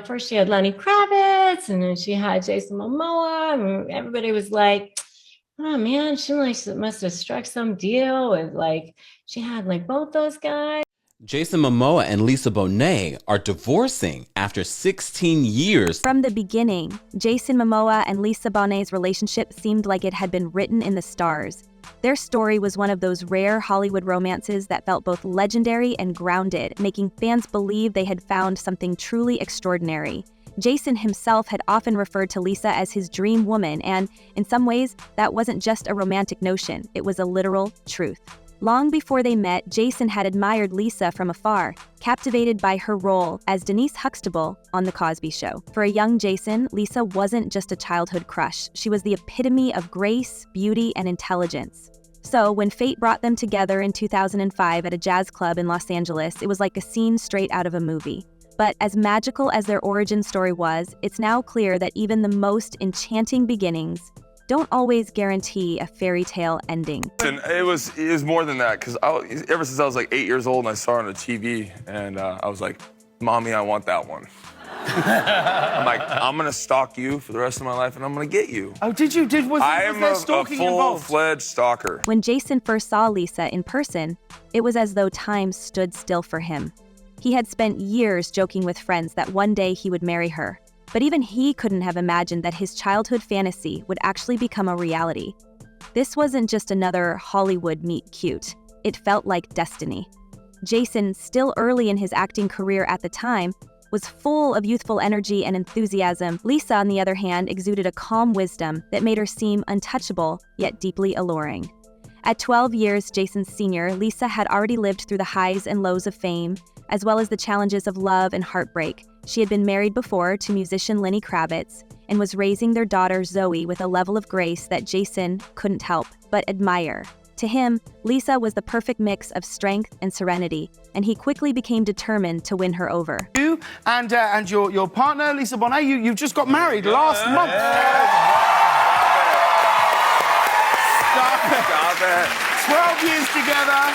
first she had Lenny Kravitz and then she had Jason Momoa. And everybody was like, oh man, she must have struck some deal with she had both those guys. Jason Momoa and Lisa Bonet are divorcing after 16 years. From the beginning, Jason Momoa and Lisa Bonet's relationship seemed like it had been written in the stars. Their story was one of those rare Hollywood romances that felt both legendary and grounded, making fans believe they had found something truly extraordinary. Jason himself had often referred to Lisa as his dream woman, and in some ways, that wasn't just a romantic notion, it was a literal truth. Long before they met, Jason had admired Lisa from afar, captivated by her role as Denise Huxtable on The Cosby Show. For a young Jason, Lisa wasn't just a childhood crush. She was the epitome of grace, beauty, and intelligence. So when fate brought them together in 2005 at a jazz club in Los Angeles, it was like a scene straight out of a movie. But as magical as their origin story was, it's now clear that even the most enchanting beginnings don't always guarantee a fairy tale ending. And it was more than that, because ever since I was 8 years old and I saw her on the TV, and I was like, Mommy, I want that one. I'm like, I'm gonna stalk you for the rest of my life, and I'm gonna get you. Oh, was there stalking a involved? full-fledged stalker. When Jason first saw Lisa in person, it was as though time stood still for him. He had spent years joking with friends that one day he would marry her. But even he couldn't have imagined that his childhood fantasy would actually become a reality. This wasn't just another Hollywood meet cute. It felt like destiny. Jason, still early in his acting career at the time, was full of youthful energy and enthusiasm. Lisa, on the other hand, exuded a calm wisdom that made her seem untouchable, yet deeply alluring. At 12 years Jason's senior, Lisa had already lived through the highs and lows of fame, as well as the challenges of love and heartbreak. She had been married before to musician Lenny Kravitz and was raising their daughter Zoe with a level of grace that Jason couldn't help but admire. To him, Lisa was the perfect mix of strength and serenity, and he quickly became determined to win her over. You and your partner, Lisa Bonet, you've just got married last month. Stop it. 12 years together,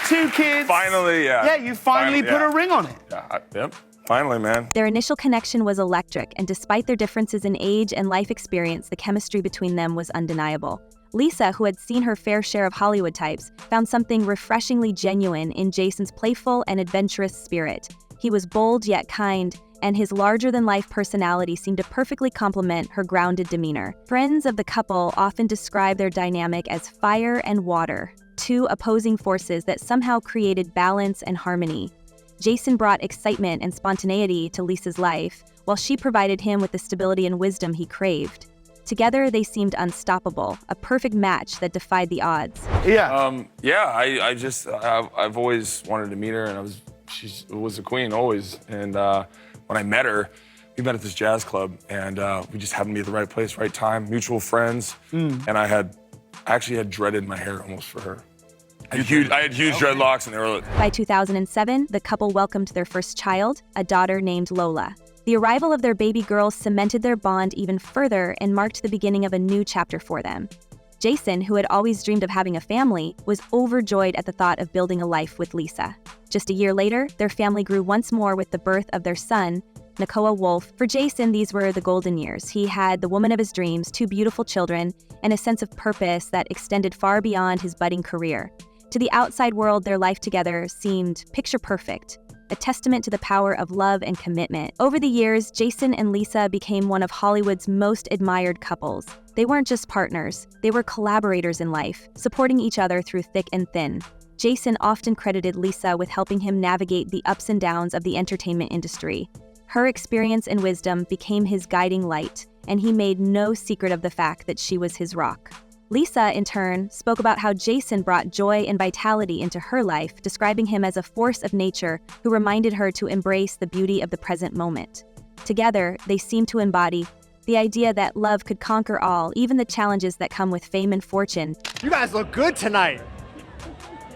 2 kids. Finally, yeah. Yeah, you finally put a ring on it. Yeah, yep. Finally, man. Their initial connection was electric, and despite their differences in age and life experience, the chemistry between them was undeniable. Lisa, who had seen her fair share of Hollywood types, found something refreshingly genuine in Jason's playful and adventurous spirit. He was bold yet kind, and his larger-than-life personality seemed to perfectly complement her grounded demeanor. Friends of the couple often describe their dynamic as fire and water, two opposing forces that somehow created balance and harmony. Jason brought excitement and spontaneity to Lisa's life, while she provided him with the stability and wisdom he craved. Together, they seemed unstoppable, a perfect match that defied the odds. Yeah. I've always wanted to meet her, and she was a queen always. And when I met her, we met at this jazz club, and we just happened to be at the right place, right time, mutual friends. And I actually had dreaded my hair almost for her. I had huge dreadlocks, and they were. By 2007, the couple welcomed their first child, a daughter named Lola. The arrival of their baby girl cemented their bond even further and marked the beginning of a new chapter for them. Jason, who had always dreamed of having a family, was overjoyed at the thought of building a life with Lisa. Just a year later, their family grew once more with the birth of their son, Nakoa Wolf. For Jason, these were the golden years. He had the woman of his dreams, 2 beautiful children, and a sense of purpose that extended far beyond his budding career. To the outside world, their life together seemed picture perfect, a testament to the power of love and commitment. Over the years, Jason and Lisa became one of Hollywood's most admired couples. They weren't just partners, they were collaborators in life, supporting each other through thick and thin. Jason often credited Lisa with helping him navigate the ups and downs of the entertainment industry. Her experience and wisdom became his guiding light, and he made no secret of the fact that she was his rock. Lisa, in turn, spoke about how Jason brought joy and vitality into her life, describing him as a force of nature who reminded her to embrace the beauty of the present moment. Together, they seemed to embody the idea that love could conquer all, even the challenges that come with fame and fortune. You guys look good tonight.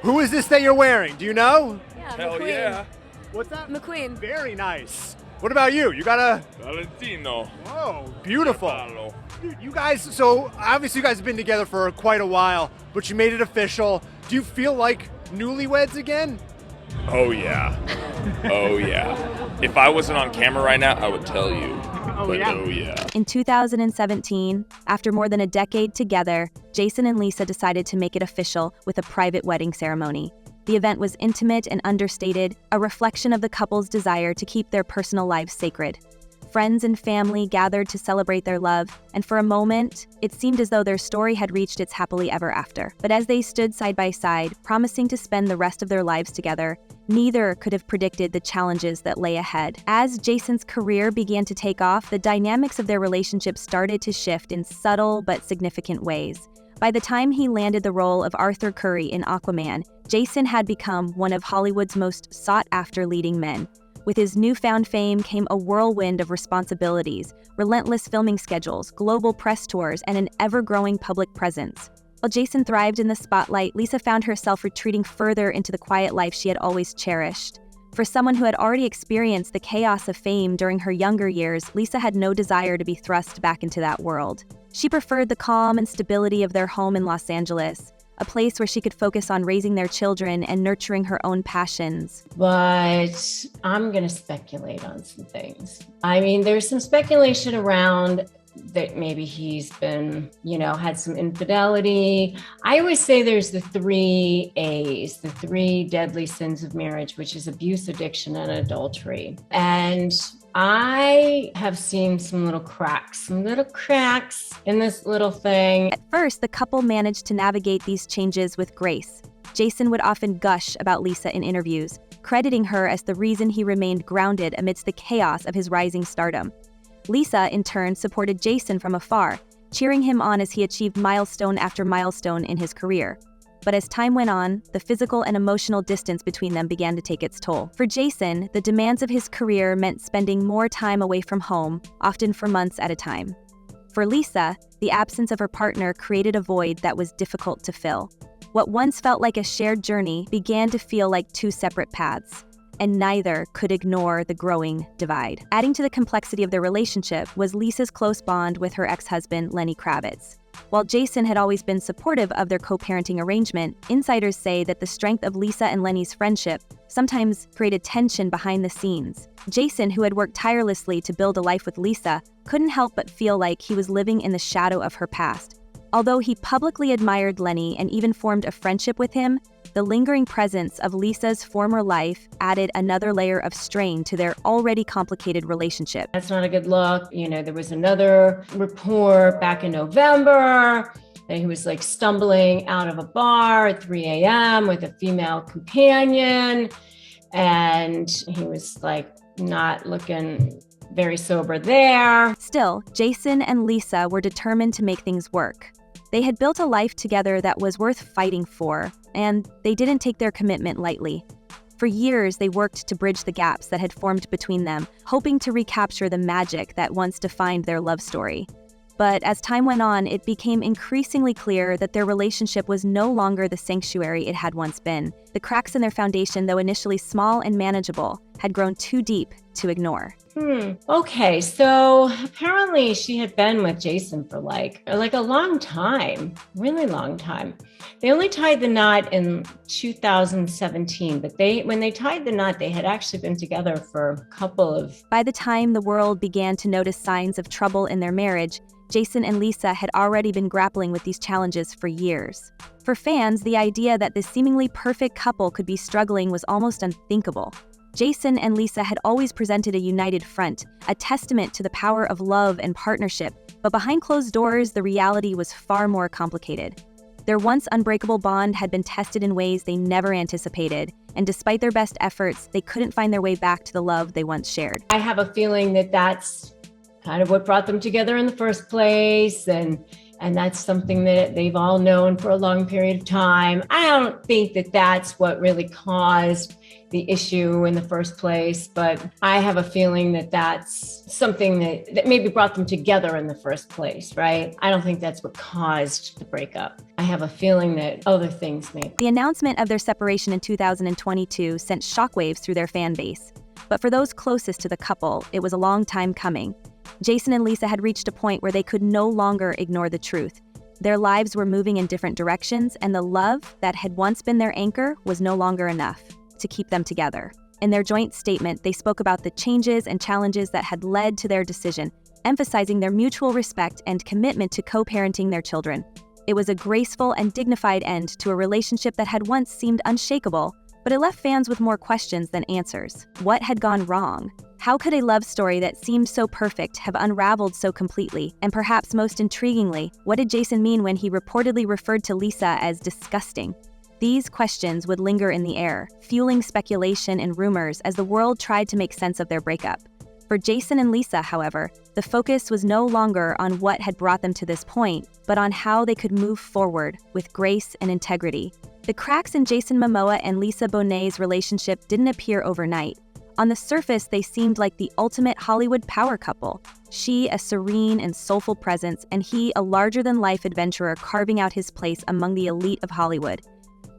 Who is this that you're wearing? Do you know? Yeah, Hell McQueen. yeah. What's that? McQueen. Very nice. What about you? You got a... Valentino. Whoa, beautiful. Dude, you guys, so obviously you guys have been together for quite a while, but you made it official. Do you feel like newlyweds again? Oh, yeah. Oh, yeah. If I wasn't on camera right now, I would tell you. Oh, yeah. In 2017, after more than a decade together, Jason and Lisa decided to make it official with a private wedding ceremony. The event was intimate and understated, a reflection of the couple's desire to keep their personal lives sacred. Friends and family gathered to celebrate their love, and for a moment, it seemed as though their story had reached its happily ever after. But as they stood side by side, promising to spend the rest of their lives together, neither could have predicted the challenges that lay ahead. As Jason's career began to take off, the dynamics of their relationship started to shift in subtle but significant ways. By the time he landed the role of Arthur Curry in Aquaman, Jason had become one of Hollywood's most sought-after leading men. With his newfound fame came a whirlwind of responsibilities, relentless filming schedules, global press tours, and an ever-growing public presence. While Jason thrived in the spotlight, Lisa found herself retreating further into the quiet life she had always cherished. For someone who had already experienced the chaos of fame during her younger years, Lisa had no desire to be thrust back into that world. She preferred the calm and stability of their home in Los Angeles, a place where she could focus on raising their children and nurturing her own passions. But I'm going to speculate on some things. I mean, there's some speculation around that maybe he's been, had some infidelity. I always say there's the 3 A's, the 3 deadly sins of marriage, which is abuse, addiction, and adultery. And I have seen some little cracks in this little thing. At first, the couple managed to navigate these changes with grace. Jason would often gush about Lisa in interviews, crediting her as the reason he remained grounded amidst the chaos of his rising stardom. Lisa, in turn, supported Jason from afar, cheering him on as he achieved milestone after milestone in his career. But as time went on, the physical and emotional distance between them began to take its toll. For Jason, the demands of his career meant spending more time away from home, often for months at a time. For Lisa, the absence of her partner created a void that was difficult to fill. What once felt like a shared journey began to feel like 2 separate paths, and neither could ignore the growing divide. Adding to the complexity of their relationship was Lisa's close bond with her ex-husband, Lenny Kravitz. While Jason had always been supportive of their co-parenting arrangement, insiders say that the strength of Lisa and Lenny's friendship sometimes created tension behind the scenes. Jason, who had worked tirelessly to build a life with Lisa, couldn't help but feel like he was living in the shadow of her past. Although he publicly admired Lenny and even formed a friendship with him, the lingering presence of Lisa's former life added another layer of strain to their already complicated relationship. That's not a good look. There was another report back in November that he was stumbling out of a bar at 3 a.m. with a female companion. And he was not looking very sober there. Still, Jason and Lisa were determined to make things work. They had built a life together that was worth fighting for, and they didn't take their commitment lightly. For years, they worked to bridge the gaps that had formed between them, hoping to recapture the magic that once defined their love story. But as time went on, it became increasingly clear that their relationship was no longer the sanctuary it had once been. The cracks in their foundation, though initially small and manageable, had grown too deep to ignore. Okay, so apparently she had been with Jason for a long time, really long time. They only tied the knot in 2017, but when they tied the knot, they had actually been together for a couple of... By the time the world began to notice signs of trouble in their marriage, Jason and Lisa had already been grappling with these challenges for years. For fans, the idea that this seemingly perfect couple could be struggling was almost unthinkable. Jason and Lisa had always presented a united front, a testament to the power of love and partnership, but behind closed doors, the reality was far more complicated. Their once unbreakable bond had been tested in ways they never anticipated, and despite their best efforts, they couldn't find their way back to the love they once shared. I have a feeling that that's kind of what brought them together in the first place, and that's something that they've all known for a long period of time. I don't think that that's what really caused the issue in the first place, but I have a feeling that that's something that maybe brought them together in the first place, right? I don't think that's what caused the breakup. I have a feeling that other things maybe. The announcement of their separation in 2022 sent shockwaves through their fan base. But for those closest to the couple, it was a long time coming. Jason and Lisa had reached a point where they could no longer ignore the truth. Their lives were moving in different directions, and the love that had once been their anchor was no longer enough. to keep them together. In their joint statement, they spoke about the changes and challenges that had led to their decision, emphasizing their mutual respect and commitment to co-parenting their children. It was a graceful and dignified end to a relationship that had once seemed unshakable, but it left fans with more questions than answers. What had gone wrong? How could a love story that seemed so perfect have unraveled so completely? And perhaps most intriguingly, what did Jason mean when he reportedly referred to Lisa as disgusting? These questions would linger in the air, fueling speculation and rumors as the world tried to make sense of their breakup. For Jason and Lisa, however, the focus was no longer on what had brought them to this point, but on how they could move forward with grace and integrity. The cracks in Jason Momoa and Lisa Bonet's relationship didn't appear overnight. On the surface, they seemed like the ultimate Hollywood power couple. She, a serene and soulful presence, and he, a larger-than-life adventurer carving out his place among the elite of Hollywood.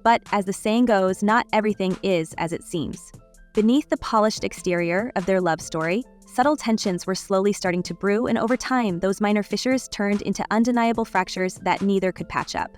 But, as the saying goes, not everything is as it seems. Beneath the polished exterior of their love story, subtle tensions were slowly starting to brew, and over time, those minor fissures turned into undeniable fractures that neither could patch up.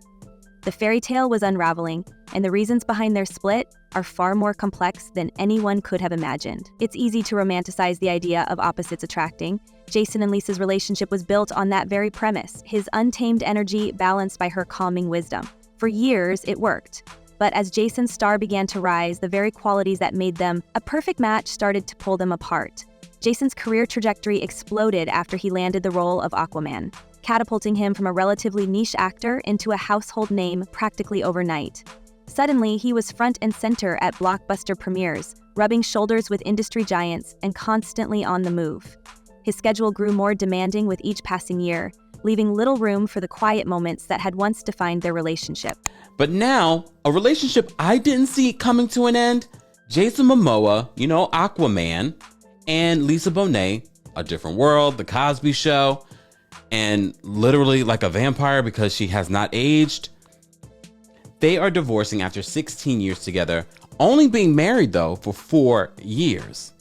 The fairy tale was unraveling, and the reasons behind their split are far more complex than anyone could have imagined. It's easy to romanticize the idea of opposites attracting. Jason and Lisa's relationship was built on that very premise, his untamed energy balanced by her calming wisdom. For years, it worked. But as Jason's star began to rise, the very qualities that made them a perfect match started to pull them apart. Jason's career trajectory exploded after he landed the role of Aquaman, catapulting him from a relatively niche actor into a household name practically overnight. Suddenly, he was front and center at blockbuster premieres, rubbing shoulders with industry giants and constantly on the move. His schedule grew more demanding with each passing year, leaving little room for the quiet moments that had once defined their relationship. But now, a relationship I didn't see coming to an end, Jason Momoa, Aquaman, and Lisa Bonet, A Different World, The Cosby Show, and literally like a vampire because she has not aged. They are divorcing after 16 years together, only being married though for 4 years.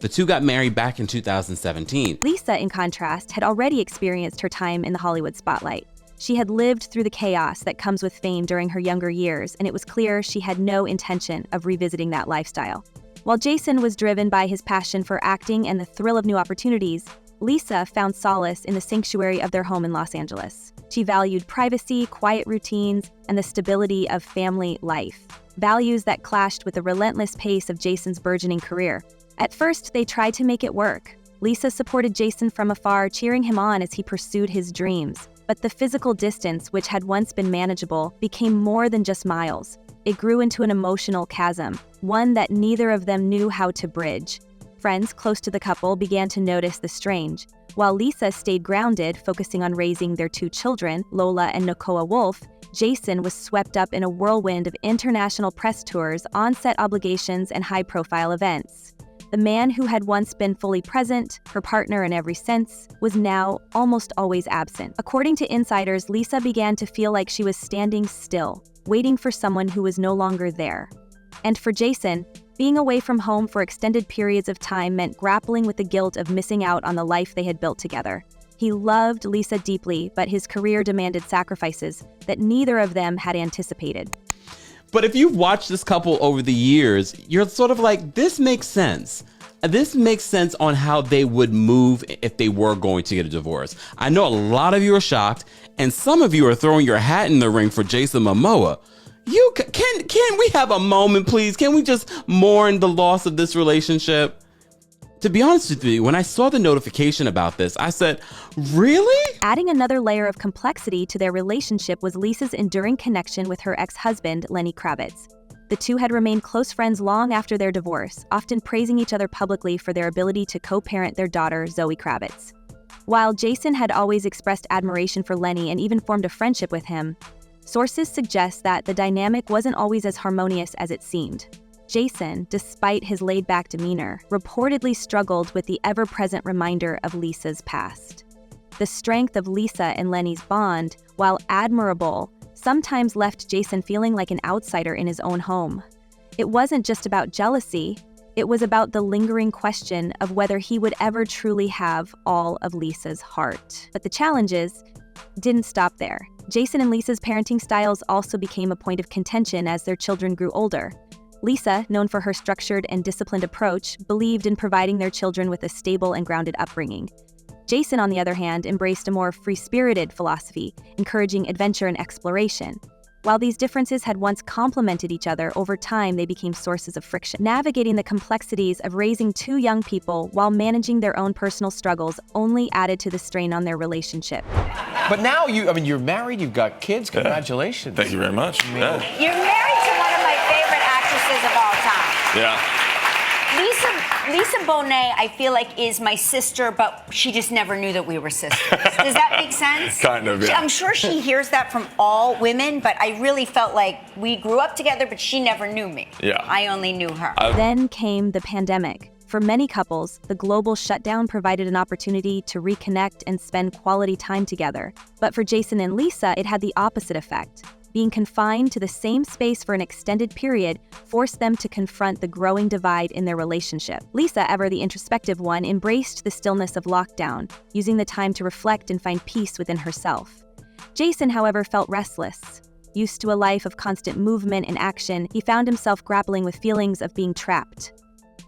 The two got married back in 2017. Lisa, in contrast, had already experienced her time in the Hollywood spotlight. She had lived through the chaos that comes with fame during her younger years, and it was clear she had no intention of revisiting that lifestyle. While Jason was driven by his passion for acting and the thrill of new opportunities, Lisa found solace in the sanctuary of their home in Los Angeles. She valued privacy, quiet routines, and the stability of family life, values that clashed with the relentless pace of Jason's burgeoning career. At first, they tried to make it work. Lisa supported Jason from afar, cheering him on as he pursued his dreams. But the physical distance, which had once been manageable, became more than just miles. It grew into an emotional chasm, one that neither of them knew how to bridge. Friends close to the couple began to notice the strange. While Lisa stayed grounded, focusing on raising their 2 children, Lola and Nakoa Wolf, Jason was swept up in a whirlwind of international press tours, on-set obligations, and high-profile events. The man who had once been fully present, her partner in every sense, was now almost always absent. According to insiders, Lisa began to feel like she was standing still, waiting for someone who was no longer there. And for Jason, being away from home for extended periods of time meant grappling with the guilt of missing out on the life they had built together. He loved Lisa deeply, but his career demanded sacrifices that neither of them had anticipated. But if you've watched this couple over the years, you're sort of like, this makes sense. This makes sense on how they would move if they were going to get a divorce. I know a lot of you are shocked, and some of you are throwing your hat in the ring for Jason Momoa. Can we have a moment, please? Can we just mourn the loss of this relationship? To be honest with you, when I saw the notification about this, I said, really? Adding another layer of complexity to their relationship was Lisa's enduring connection with her ex-husband, Lenny Kravitz. The two had remained close friends long after their divorce, often praising each other publicly for their ability to co-parent their daughter, Zoe Kravitz. While Jason had always expressed admiration for Lenny and even formed a friendship with him, sources suggest that the dynamic wasn't always as harmonious as it seemed. Jason, despite his laid-back demeanor, reportedly struggled with the ever-present reminder of Lisa's past. The strength of Lisa and Lenny's bond, while admirable, sometimes left Jason feeling like an outsider in his own home. It wasn't just about jealousy, it was about the lingering question of whether he would ever truly have all of Lisa's heart. But the challenges didn't stop there. Jason and Lisa's parenting styles also became a point of contention as their children grew older. Lisa, known for her structured and disciplined approach, believed in providing their children with a stable and grounded upbringing. Jason, on the other hand, embraced a more free-spirited philosophy, encouraging adventure and exploration. While these differences had once complemented each other, over time they became sources of friction. Navigating the complexities of raising two young people while managing their own personal struggles only added to the strain on their relationship. But now you're married, you've got kids. Congratulations. Thank you very much. Yeah. You're married to one of my favorite actresses of all time. Yeah. Lisa Bonet, I feel like, is my sister, but she just never knew that we were sisters. Does that make sense? Kind of, yeah. I'm sure she hears that from all women, but I really felt like we grew up together, but she never knew me. Yeah. I only knew her. Then came the pandemic. For many couples, the global shutdown provided an opportunity to reconnect and spend quality time together. But for Jason and Lisa, it had the opposite effect. Being confined to the same space for an extended period forced them to confront the growing divide in their relationship. Lisa, ever the introspective one, embraced the stillness of lockdown, using the time to reflect and find peace within herself. Jason, however, felt restless. Used to a life of constant movement and action, he found himself grappling with feelings of being trapped.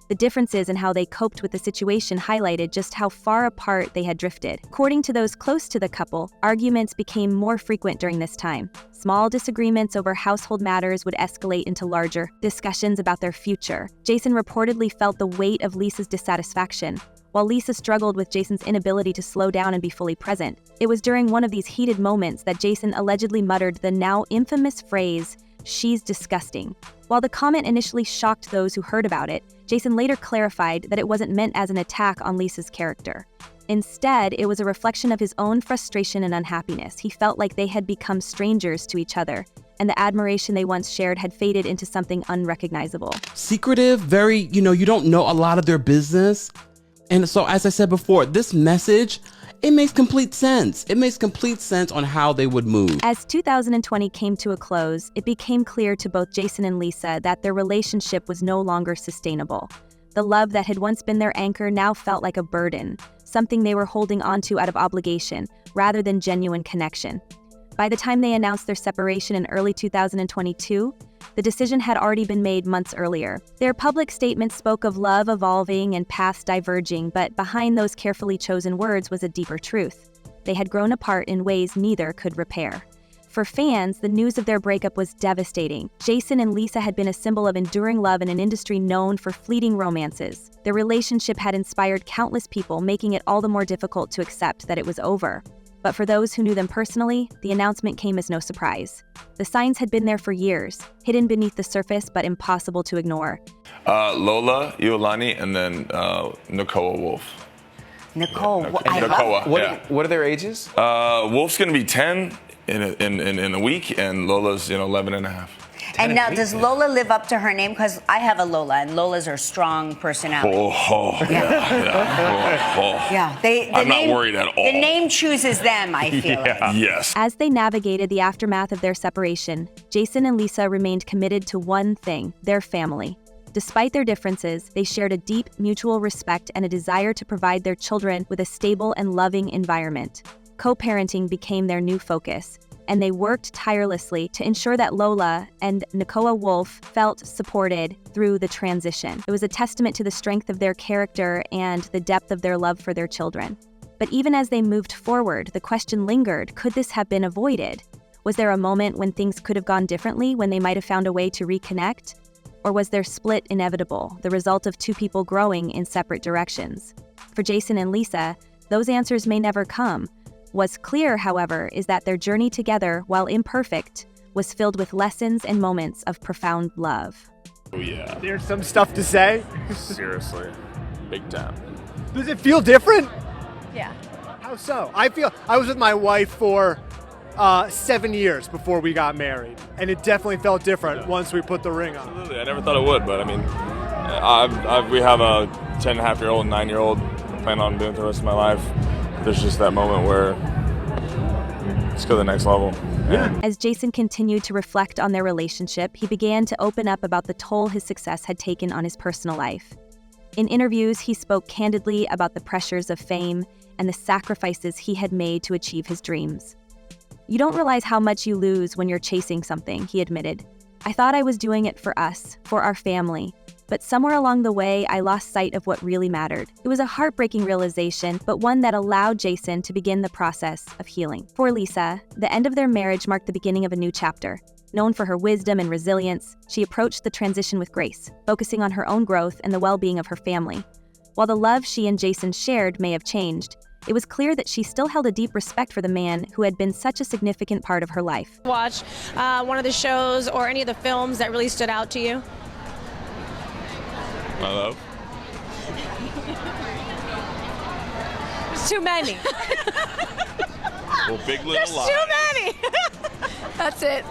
The differences in how they coped with the situation highlighted just how far apart they had drifted. According to those close to the couple, arguments became more frequent during this time. Small disagreements over household matters would escalate into larger discussions about their future. Jason reportedly felt the weight of Lisa's dissatisfaction, while Lisa struggled with Jason's inability to slow down and be fully present. It was during one of these heated moments that Jason allegedly muttered the now infamous phrase, "She's disgusting." While the comment initially shocked those who heard about it, Jason later clarified that it wasn't meant as an attack on Lisa's character. Instead, it was a reflection of his own frustration and unhappiness. He felt like they had become strangers to each other, and the admiration they once shared had faded into something unrecognizable. Secretive, very, you don't know a lot of their business. And so, as I said before, this message, it makes complete sense. It makes complete sense on how they would move. As 2020 came to a close, it became clear to both Jason and Lisa that their relationship was no longer sustainable. The love that had once been their anchor now felt like a burden, something they were holding onto out of obligation, rather than genuine connection. By the time they announced their separation in early 2022, the decision had already been made months earlier. Their public statement spoke of love evolving and paths diverging, but behind those carefully chosen words was a deeper truth. They had grown apart in ways neither could repair. For fans, the news of their breakup was devastating. Jason and Lisa had been a symbol of enduring love in an industry known for fleeting romances. Their relationship had inspired countless people, making it all the more difficult to accept that it was over. But for those who knew them personally, the announcement came as no surprise. The signs had been there for years, hidden beneath the surface but impossible to ignore. Lola, Iolani, and then Nakoa Wolf. Nicole, Yeah, I Nakoa, love yeah. What are their ages? Wolf's gonna be 10 in a week, and Lola's 11 and a half. And now, does Lola live up to her name? Because I have a Lola, and Lolas are strong personality. Yeah. I'm not worried at all. The name chooses them, I feel like. Yes. As they navigated the aftermath of their separation, Jason and Lisa remained committed to one thing, their family. Despite their differences, they shared a deep mutual respect and a desire to provide their children with a stable and loving environment. Co-parenting became their new focus, and they worked tirelessly to ensure that Lola and Nakoa Wolf felt supported through the transition. It was a testament to the strength of their character and the depth of their love for their children. But even as they moved forward, the question lingered, could this have been avoided? Was there a moment when things could have gone differently, when they might have found a way to reconnect? Or was their split inevitable, the result of two people growing in separate directions? For Jason and Lisa, those answers may never come. What's clear, however, is that their journey together, while imperfect, was filled with lessons and moments of profound love. Oh, yeah. There's some stuff to say. Seriously. Big time. Does it feel different? Yeah. How so? I was with my wife for 7 years before we got married, and it definitely felt different once we put the ring on. Absolutely. I never thought it would, but I mean, we have a 10-and-a-half-year-old, 9-year-old. I plan on doing it the rest of my life. There's just that moment where let's go to the next level. Yeah. As Jason continued to reflect on their relationship, he began to open up about the toll his success had taken on his personal life. In interviews, he spoke candidly about the pressures of fame and the sacrifices he had made to achieve his dreams. "You don't realize how much you lose when you're chasing something," he admitted. I thought I was doing it for us, for our family. But somewhere along the way, I lost sight of what really mattered. It was a heartbreaking realization, but one that allowed Jason to begin the process of healing. For Lisa, the end of their marriage marked the beginning of a new chapter. Known for her wisdom and resilience, she approached the transition with grace, focusing on her own growth and the well-being of her family. While the love she and Jason shared may have changed, it was clear that she still held a deep respect for the man who had been such a significant part of her life. Watch one of the shows or any of the films that really stood out to you? My love. There's too many. Well, Big Little There's Lies. too many. That's it.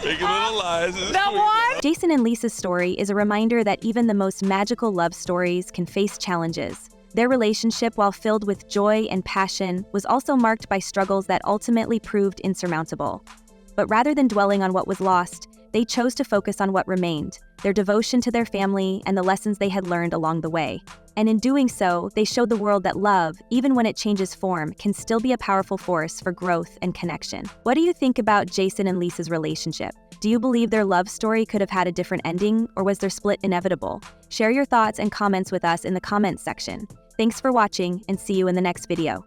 Big Little Lies. That one? Jason and Lisa's story is a reminder that even the most magical love stories can face challenges. Their relationship, while filled with joy and passion, was also marked by struggles that ultimately proved insurmountable. But rather than dwelling on what was lost, they chose to focus on what remained, their devotion to their family and the lessons they had learned along the way. And in doing so, they showed the world that love, even when it changes form, can still be a powerful force for growth and connection. What do you think about Jason and Lisa's relationship? Do you believe their love story could have had a different ending, or was their split inevitable? Share your thoughts and comments with us in the comments section. Thanks for watching, and see you in the next video.